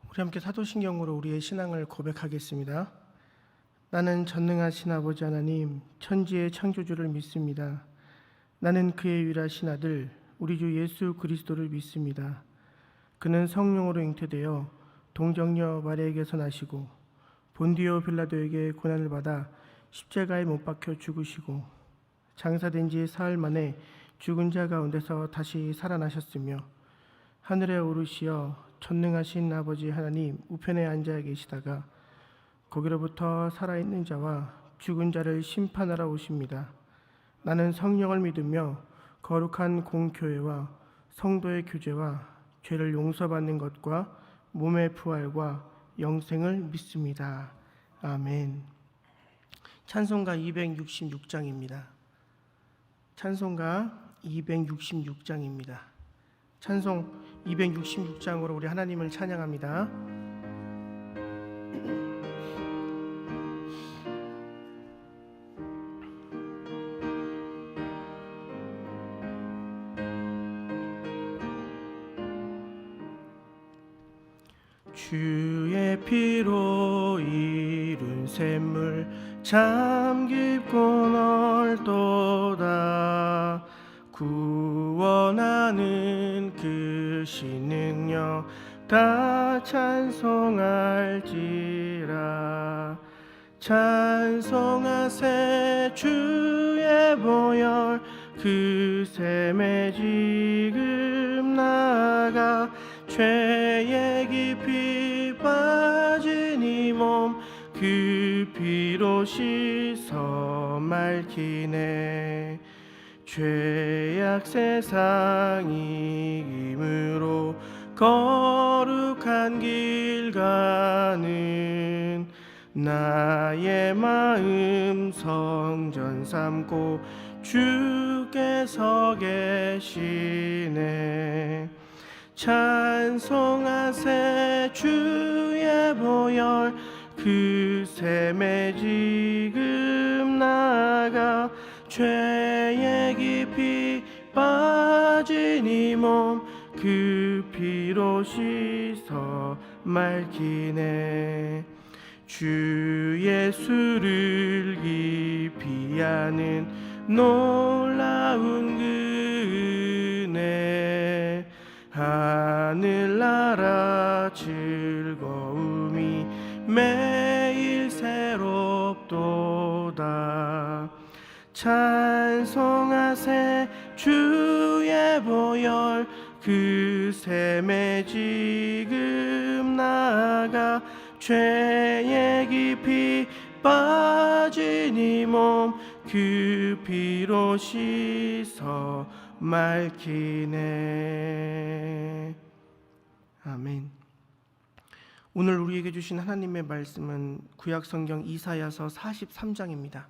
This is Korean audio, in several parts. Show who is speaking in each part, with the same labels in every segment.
Speaker 1: 우리 함께 사도신경으로 우리의 신앙을 고백하겠습니다. 나는 전능하신 아버지 하나님, 천지의 창조주를 믿습니다. 나는 그의 유일하신 아들, 우리 주 예수 그리스도를 믿습니다. 그는 성령으로 잉태되어 동정녀 마리아에게서 나시고 본디오 빌라도에게 고난을 받아 십자가에 못 박혀 죽으시고 장사된 지 사흘 만에 죽은 자 가운데서 다시 살아나셨으며 하늘에 오르시어 전능하신 아버지 하나님 우편에 앉아 계시다가 거기로부터 살아있는 자와 죽은 자를 심판하러 오십니다. 나는 성령을 믿으며 거룩한 공교회와 성도의 교제와 죄를 용서받는 것과 몸의 부활과 영생을 믿습니다. 아멘. 찬송가 266장입니다. 찬송가 266장입니다. 찬송 266장으로 우리 하나님을 찬양합니다. 주의 피로 이룬 샘물 참 깊고 넓도다. 구원하는 그 신능력 다 찬송할지라. 찬송하세 주의 보혈 그 샘에 지금 나가 죄의 깊이 빠진 이 몸 그 피로 씻어 맑히네. 죄악 세상 이김으로 거룩한 길 가는 나의 마음 성전 삼고 주께서 계시네. 찬송하세 주의 보혈 그 샘에 지금 나가 죄의 깊이 빠진 이 몸 그 피로 씻어 맑히네. 주 예수를 깊이 아는 놀라운 그 은혜 하늘나라 즐거움이 매일 새롭도다. 찬송하세 주의 보혈 그 샘에 지금 나가 죄의 깊이 빠진 이 몸 그 피로 씻어 맑히네. 아멘. 오늘 우리에게 주신 하나님의 말씀은 구약성경 이사야서 43장입니다.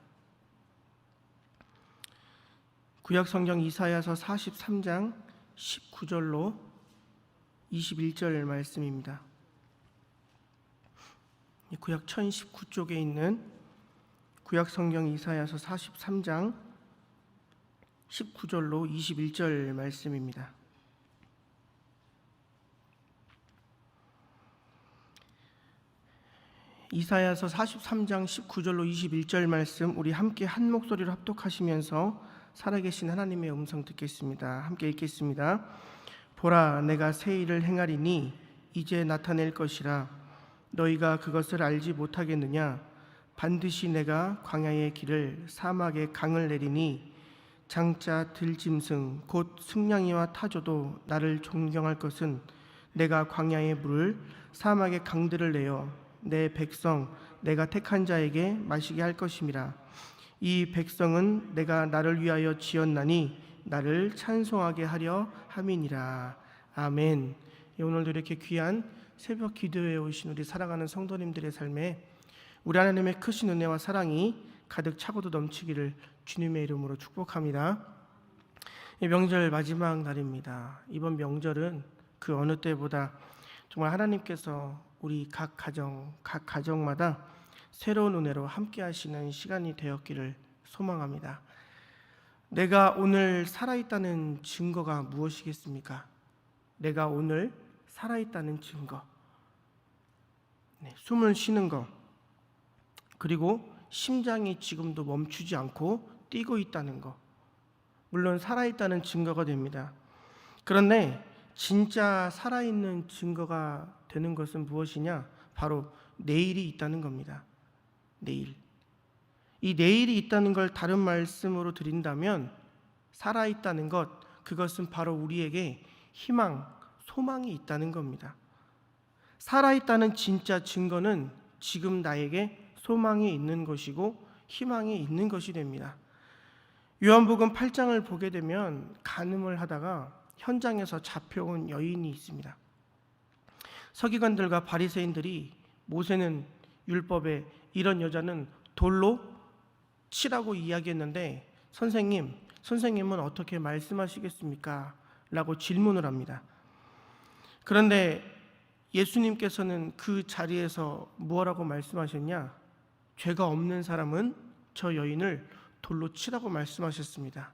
Speaker 1: 구약성경 이사야서 43장 19절로 21절 말씀입니다. 구약 1019쪽에 있는 구약성경 이사야서 43장 19절로 21절 말씀입니다. 이사야서 43장 19절로 21절 말씀 우리 함께 한 목소리로 합독하시면서 살아계신 하나님의 음성 듣겠습니다. 함께 읽겠습니다. 보라, 내가 새 일을 행하리니 이제 나타낼 것이라. 너희가 그것을 알지 못하겠느냐? 반드시 내가 광야의 길을 사막의 강을 내리니 장자 들짐승 곧 승냥이와 타조도 나를 존경할 것은 내가 광야의 물을 사막의 강들을 내어 내 백성 내가 택한 자에게 마시게 할 것임이라. 이 백성은 내가 나를 위하여 지었나니 나를 찬송하게 하려 함이니라. 아멘. 오늘도 이렇게 귀한 새벽 기도에 오신 우리 사랑하는 성도님들의 삶에 우리 하나님의 크신 은혜와 사랑이 가득 차고도 넘치기를 주님의 이름으로 축복합니다. 명절 마지막 날입니다. 이번 명절은 그 어느 때보다 정말 하나님께서 우리 각 가정마다 새로운 은혜로 함께 하시는 시간이 되었기를 소망합니다. 내가 오늘 살아있다는 증거가 무엇이겠습니까? 내가 오늘 살아있다는 증거. 숨을 쉬는 것, 그리고 심장이 지금도 멈추지 않고 뛰고 있다는 것, 물론 살아있다는 증거가 됩니다. 그런데 진짜 살아있는 증거가 되는 것은 무엇이냐? 바로 내일이 있다는 겁니다. 내일. 이 내일이 있다는 걸 다른 말씀으로 드린다면 살아있다는 것, 그것은 바로 우리에게 희망, 소망이 있다는 겁니다. 살아있다는 진짜 증거는 지금 나에게 소망이 있는 것이고 희망이 있는 것이 됩니다. 요한복음 8장을 보게 되면 간음을 하다가 현장에서 잡혀온 여인이 있습니다. 서기관들과 바리새인들이 모세는 율법에 이런 여자는 돌로 치라고 이야기했는데 선생님은 어떻게 말씀하시겠습니까? 라고 질문을 합니다. 그런데 예수님께서는 그 자리에서 무엇라고 말씀하셨냐? 죄가 없는 사람은 저 여인을 돌로 치라고 말씀하셨습니다.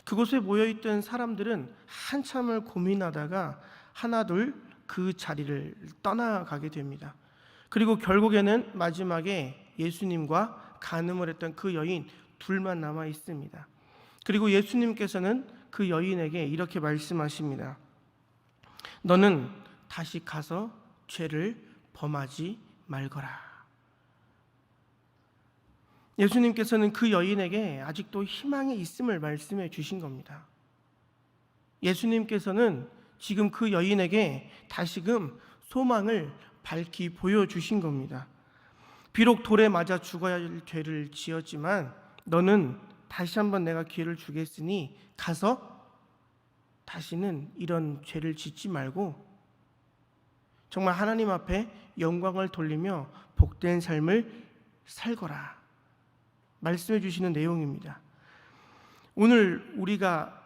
Speaker 1: 그곳에 모여있던 사람들은 한참을 고민하다가 하나둘 그 자리를 떠나가게 됩니다. 그리고 결국에는 마지막에 예수님과 간음을 했던 그 여인 둘만 남아 있습니다. 그리고 예수님께서는 그 여인에게 이렇게 말씀하십니다. 너는 다시 가서 죄를 범하지 말거라. 예수님께서는 그 여인에게 아직도 희망이 있음을 말씀해 주신 겁니다. 예수님께서는 지금 그 여인에게 다시금 소망을 밝히 보여주신 겁니다. 비록 돌에 맞아 죽어야 할 죄를 지었지만 너는 다시 한번 내가 기회를 주겠으니 가서 다시는 이런 죄를 짓지 말고 정말 하나님 앞에 영광을 돌리며 복된 삶을 살거라 말씀해 주시는 내용입니다. 오늘 우리가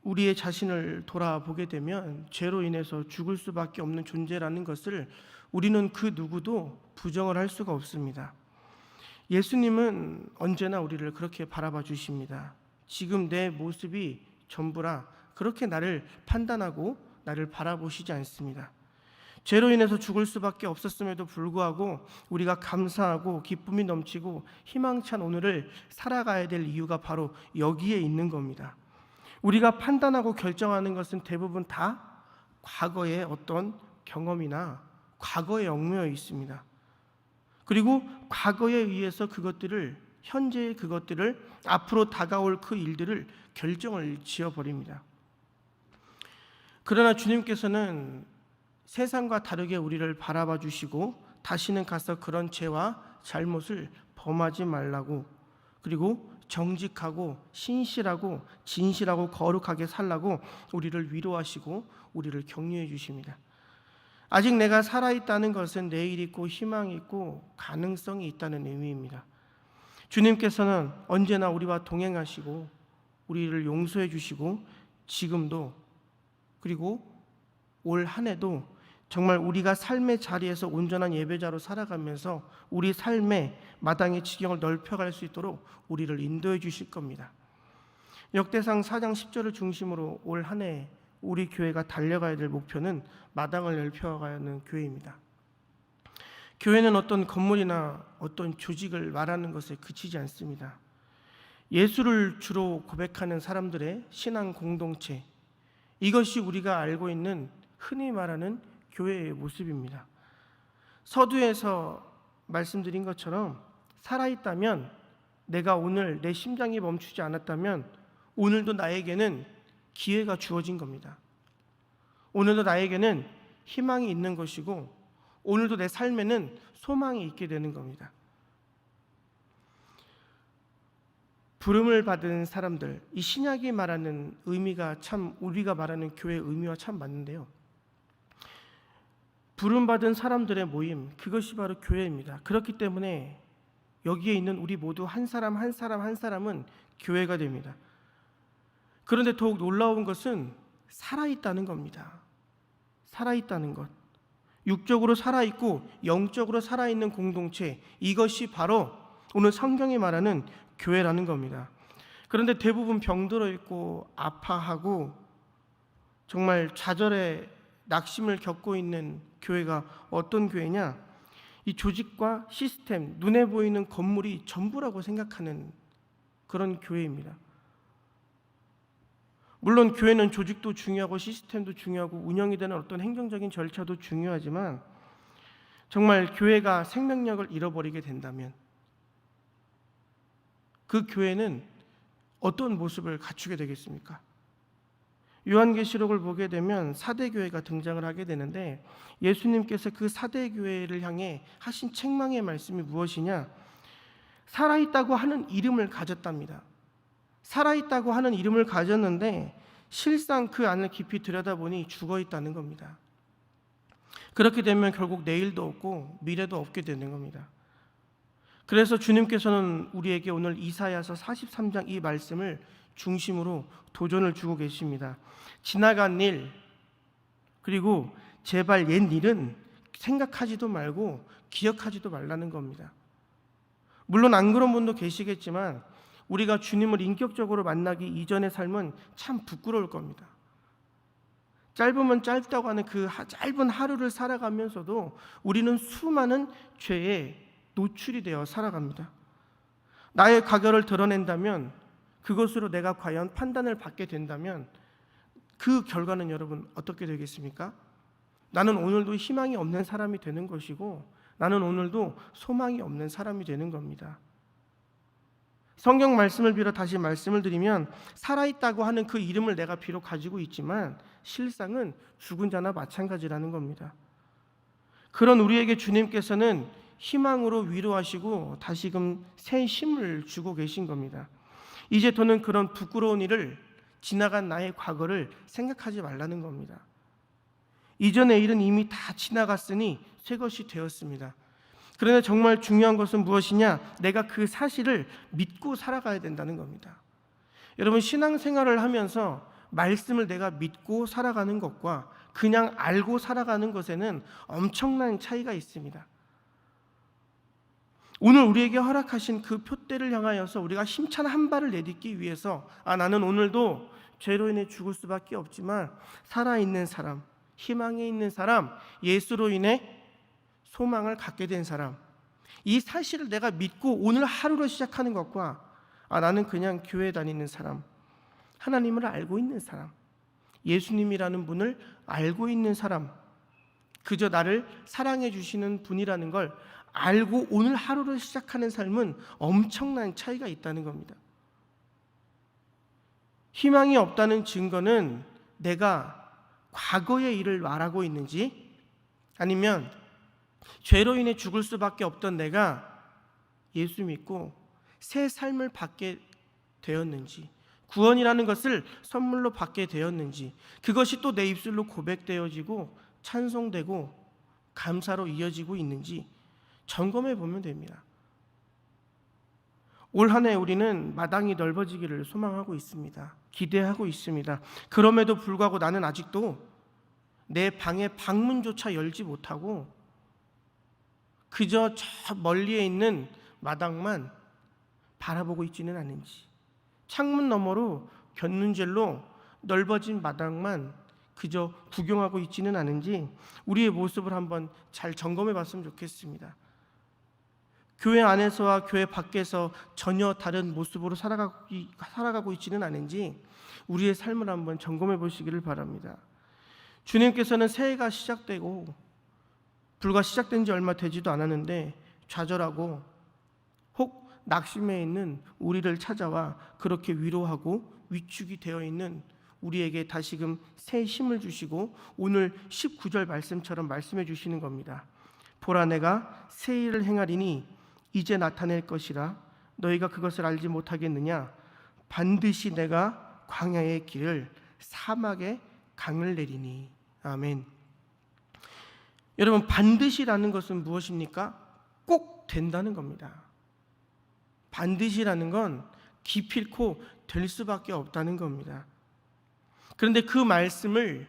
Speaker 1: 우리의 자신을 돌아보게 되면 죄로 인해서 죽을 수밖에 없는 존재라는 것을 우리는 그 누구도 부정을 할 수가 없습니다. 예수님은 언제나 우리를 그렇게 바라봐 주십니다. 지금 내 모습이 전부라 그렇게 나를 판단하고 나를 바라보시지 않습니다. 죄로 인해서 죽을 수밖에 없었음에도 불구하고 우리가 감사하고 기쁨이 넘치고 희망찬 오늘을 살아가야 될 이유가 바로 여기에 있는 겁니다. 우리가 판단하고 결정하는 것은 대부분 다 과거의 어떤 경험이나 과거에 얽매여 있습니다. 그리고 과거에 의해서 그것들을 현재의 그것들을 앞으로 다가올 그 일들을 결정을 지어버립니다. 그러나 주님께서는 세상과 다르게 우리를 바라봐 주시고 다시는 가서 그런 죄와 잘못을 범하지 말라고, 그리고 정직하고 신실하고 진실하고 거룩하게 살라고 우리를 위로하시고 우리를 격려해 주십니다. 아직 내가 살아있다는 것은 내일 있고 희망이 있고 가능성이 있다는 의미입니다. 주님께서는 언제나 우리와 동행하시고 우리를 용서해 주시고 지금도 그리고 올 한 해도 정말 우리가 삶의 자리에서 온전한 예배자로 살아가면서 우리 삶의 마당의 지경을 넓혀갈 수 있도록 우리를 인도해 주실 겁니다. 역대상 4장 10절을 중심으로 올 한 해 우리 교회가 달려가야 될 목표는 마당을 넓혀가는 교회입니다. 교회는 어떤 건물이나 어떤 조직을 말하는 것에 그치지 않습니다. 예수를 주로 고백하는 사람들의 신앙 공동체, 이것이 우리가 알고 있는 흔히 말하는 교회의 모습입니다. 서두에서 말씀드린 것처럼 살아있다면, 내가 오늘 내 심장이 멈추지 않았다면 오늘도 나에게는 기회가 주어진 겁니다. 오늘도 나에게는 희망이 있는 것이고 오늘도 내 삶에는 소망이 있게 되는 겁니다. 부름을 받은 사람들, 이 신약이 말하는 의미가 참 우리가 말하는 교회의 의미와 참 맞는데요. 부름받은 사람들의 모임, 그것이 바로 교회입니다. 그렇기 때문에 여기에 있는 우리 모두 한 사람 한 사람은 교회가 됩니다. 그런데 더욱 놀라운 것은 살아있다는 겁니다. 살아있다는 것, 육적으로 살아있고 영적으로 살아있는 공동체, 이것이 바로 오늘 성경이 말하는 교회라는 겁니다. 그런데 대부분 병들어 있고 아파하고 정말 좌절의 낙심을 겪고 있는 교회가 어떤 교회냐? 이 조직과 시스템, 눈에 보이는 건물이 전부라고 생각하는 그런 교회입니다. 물론 교회는 조직도 중요하고 시스템도 중요하고 운영이 되는 어떤 행정적인 절차도 중요하지만 정말 교회가 생명력을 잃어버리게 된다면 그 교회는 어떤 모습을 갖추게 되겠습니까? 요한계시록을 보게 되면 4대 교회가 등장을 하게 되는데 예수님께서 그 4대 교회를 향해 하신 책망의 말씀이 무엇이냐? 살아있다고 하는 이름을 가졌답니다. 살아있다고 하는 이름을 가졌는데 실상 그 안을 깊이 들여다보니 죽어있다는 겁니다. 그렇게 되면 결국 내일도 없고 미래도 없게 되는 겁니다. 그래서 주님께서는 우리에게 오늘 이사야서 43장 이 말씀을 중심으로 도전을 주고 계십니다. 지나간 일 그리고 제발 옛 일은 생각하지도 말고 기억하지도 말라는 겁니다. 물론 안 그런 분도 계시겠지만 우리가 주님을 인격적으로 만나기 이전의 삶은 참 부끄러울 겁니다. 짧으면 짧다고 하는 그 짧은 하루를 살아가면서도 우리는 수많은 죄에 노출이 되어 살아갑니다. 나의 과거를 드러낸다면 그것으로 내가 과연 판단을 받게 된다면 그 결과는 여러분 어떻게 되겠습니까? 나는 오늘도 희망이 없는 사람이 되는 것이고 나는 오늘도 소망이 없는 사람이 되는 겁니다. 성경 말씀을 빌어 다시 말씀을 드리면 살아있다고 하는 그 이름을 내가 비록 가지고 있지만 실상은 죽은 자나 마찬가지라는 겁니다. 그런 우리에게 주님께서는 희망으로 위로하시고 다시금 새 힘을 주고 계신 겁니다. 이제 더는 그런 부끄러운 일을 지나간 나의 과거를 생각하지 말라는 겁니다. 이전의 일은 이미 다 지나갔으니 새 것이 되었습니다. 그런데 정말 중요한 것은 무엇이냐? 내가 그 사실을 믿고 살아가야 된다는 겁니다. 여러분 신앙생활을 하면서 말씀을 내가 믿고 살아가는 것과 그냥 알고 살아가는 것에는 엄청난 차이가 있습니다. 오늘 우리에게 허락하신 그 표대를 향하여서 우리가 힘찬 한 발을 내딛기 위해서 나는 오늘도 죄로 인해 죽을 수밖에 없지만 살아있는 사람, 희망에 있는 사람, 예수로 인해 소망을 갖게 된 사람, 이 사실을 내가 믿고 오늘 하루를 시작하는 것과 나는 그냥 교회 다니는 사람, 하나님을 알고 있는 사람, 예수님이라는 분을 알고 있는 사람, 그저 나를 사랑해 주시는 분이라는 걸 알고 오늘 하루를 시작하는 삶은 엄청난 차이가 있다는 겁니다. 희망이 없다는 증거는 내가 과거의 일을 말하고 있는지 아니면 죄로 인해 죽을 수밖에 없던 내가 예수 믿고 새 삶을 받게 되었는지, 구원이라는 것을 선물로 받게 되었는지, 그것이 또 내 입술로 고백되어지고 찬송되고 감사로 이어지고 있는지 점검해 보면 됩니다. 올 한 해 우리는 마당이 넓어지기를 소망하고 있습니다. 기대하고 있습니다. 그럼에도 불구하고 나는 아직도 내 방의 방문조차 열지 못하고 그저 저 멀리에 있는 마당만 바라보고 있지는 않은지, 창문 너머로 곁눈질로 넓어진 마당만 그저 구경하고 있지는 않은지 우리의 모습을 한번 잘 점검해 봤으면 좋겠습니다. 교회 안에서와 교회 밖에서 전혀 다른 모습으로 살아가고 있지는 않은지 우리의 삶을 한번 점검해 보시기를 바랍니다. 주님께서는 새해가 시작되고 불과 시작된 지 얼마 되지도 않았는데 좌절하고 혹 낙심해 있는 우리를 찾아와 그렇게 위로하고 위축이 되어 있는 우리에게 다시금 새 힘을 주시고 오늘 19절 말씀처럼 말씀해 주시는 겁니다. 보라 내가 새 일을 행하리니 이제 나타낼 것이라 너희가 그것을 알지 못하겠느냐? 반드시 내가 광야의 길을 사막의 강을 내리니. 아멘. 여러분 반드시라는 것은 무엇입니까? 꼭 된다는 겁니다. 반드시라는 건 기필코 될 수밖에 없다는 겁니다. 그런데 그 말씀을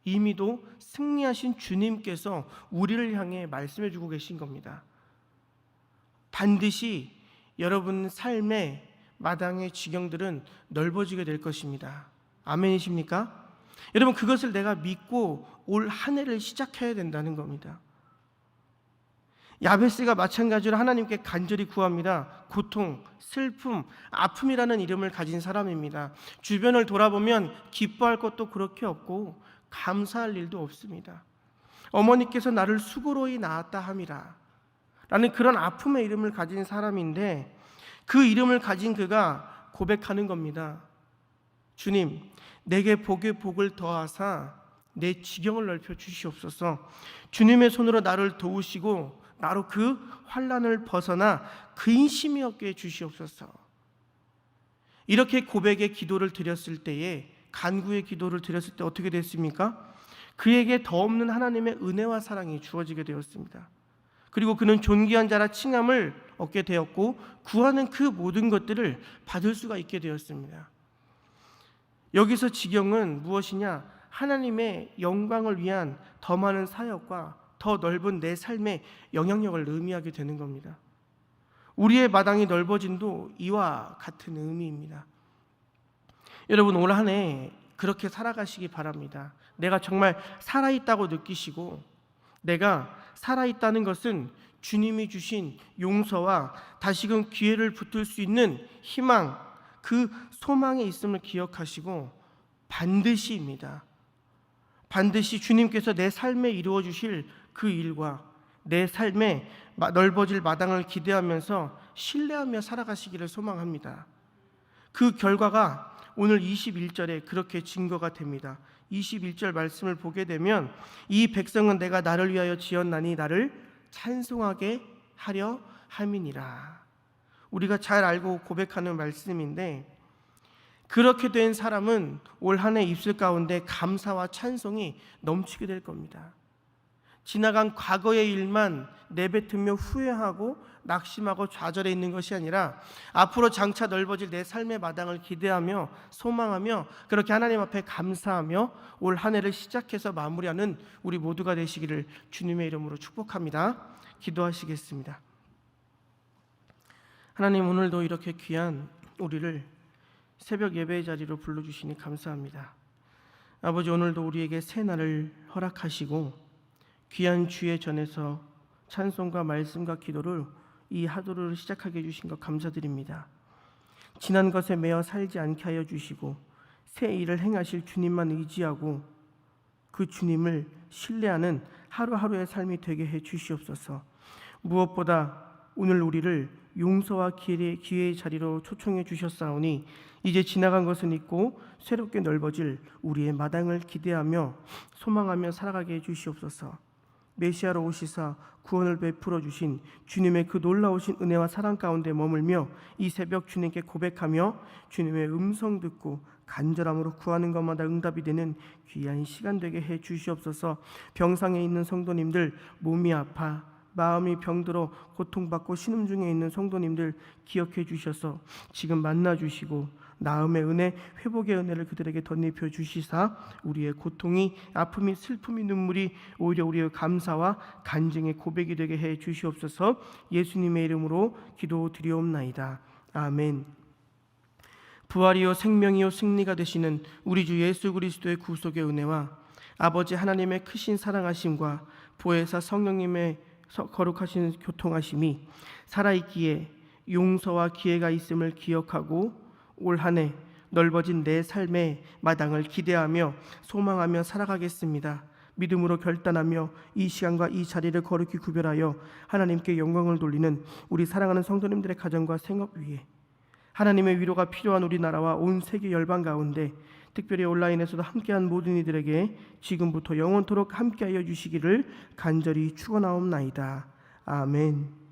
Speaker 1: 이미도 승리하신 주님께서 우리를 향해 말씀해 주고 계신 겁니다. 반드시 여러분 삶의 마당의 지경들은 넓어지게 될 것입니다. 아멘이십니까? 여러분, 그것을 내가 믿고 올 한 해를 시작해야 된다는 겁니다. 야베스가 마찬가지로 하나님께 간절히 구합니다. 고통, 슬픔, 아픔이라는 이름을 가진 사람입니다. 주변을 돌아보면 기뻐할 것도 그렇게 없고 감사할 일도 없습니다. 어머니께서 나를 수고로이 낳았다 함이라 라는 그런 아픔의 이름을 가진 사람인데, 그 이름을 가진 그가 고백하는 겁니다. 주님, 내게 복에 복을 더하사 내 지경을 넓혀 주시옵소서. 주님의 손으로 나를 도우시고 나로 그 환난을 벗어나 근심이 없게 해 주시옵소서. 이렇게 고백의 기도를 드렸을 때에, 간구의 기도를 드렸을 때 어떻게 됐습니까? 그에게 더 없는 하나님의 은혜와 사랑이 주어지게 되었습니다. 그리고 그는 존귀한 자라 칭함을 얻게 되었고, 구하는 그 모든 것들을 받을 수가 있게 되었습니다. 여기서 지경은 무엇이냐? 하나님의 영광을 위한 더 많은 사역과 더 넓은 내 삶의 영향력을 의미하게 되는 겁니다. 우리의 마당이 넓어진도 이와 같은 의미입니다. 여러분, 올 한 해 그렇게 살아가시기 바랍니다. 내가 정말 살아있다고 느끼시고, 내가 살아있다는 것은 주님이 주신 용서와 다시금 기회를 붙들 수 있는 희망, 그 소망에 있음을 기억하시고, 반드시입니다. 반드시 주님께서 내 삶에 이루어 주실 그 일과 내 삶에 넓어질 마당을 기대하면서 신뢰하며 살아가시기를 소망합니다. 그 결과가 오늘 21절에 그렇게 증거가 됩니다. 21절 말씀을 보게 되면, 이 백성은 내가 나를 위하여 지었나니 나를 찬송하게 하려 함이니라. 우리가 잘 알고 고백하는 말씀인데, 그렇게 된 사람은 올 한 해 입술 가운데 감사와 찬송이 넘치게 될 겁니다. 지나간 과거의 일만 내뱉으며 후회하고 낙심하고 좌절해 있는 것이 아니라, 앞으로 장차 넓어질 내 삶의 마당을 기대하며 소망하며 그렇게 하나님 앞에 감사하며 올 한 해를 시작해서 마무리하는 우리 모두가 되시기를 주님의 이름으로 축복합니다. 기도하시겠습니다. 하나님, 오늘도 이렇게 귀한 우리를 새벽 예배의 자리로 불러주시니 감사합니다. 아버지, 오늘도 우리에게 새 날을 허락하시고 귀한 주의 전에서 찬송과 말씀과 기도를 이 하루를 시작하게 해주신 것 감사드립니다. 지난 것에 매여 살지 않게 하여 주시고 새 일을 행하실 주님만 의지하고 그 주님을 신뢰하는 하루하루의 삶이 되게 해 주시옵소서. 무엇보다 오늘 우리를 용서와 기회의 자리로 초청해 주셨사오니 이제 지나간 것은 잊고 새롭게 넓어질 우리의 마당을 기대하며 소망하며 살아가게 해 주시옵소서. 메시아로 오시사 구원을 베풀어 주신 주님의 그 놀라우신 은혜와 사랑 가운데 머물며 이 새벽 주님께 고백하며 주님의 음성 듣고 간절함으로 구하는 것마다 응답이 되는 귀한 시간 되게 해 주시옵소서. 병상에 있는 성도님들, 몸이 아파 마음이 병들어 고통받고 신음 중에 있는 성도님들 기억해 주셔서 지금 만나 주시고 나음의 은혜, 회복의 은혜를 그들에게 덧입혀 주시사 우리의 고통이, 아픔이, 슬픔이, 눈물이 오히려 우리의 감사와 간증의 고백이 되게 해 주시옵소서. 예수님의 이름으로 기도드리옵나이다. 아멘. 부활이요 생명이요 승리가 되시는 우리 주 예수 그리스도의 구속의 은혜와 아버지 하나님의 크신 사랑하심과 보혜사 성령님의 거룩하신 교통하심이 살아있기에 용서와 기회가 있음을 기억하고 올 한 해 넓어진 내 삶의 마당을 기대하며 소망하며 살아가겠습니다. 믿음으로 결단하며 이 시간과 이 자리를 거룩히 구별하여 하나님께 영광을 돌리는 우리 사랑하는 성도님들의 가정과 생업 위에 하나님의 위로가 필요한 우리나라와 온 세계 열방 가운데 특별히 온라인에서도 함께한 모든 이들에게 지금부터 영원토록 함께하여 주시기를 간절히 축원하옵나이다. 아멘.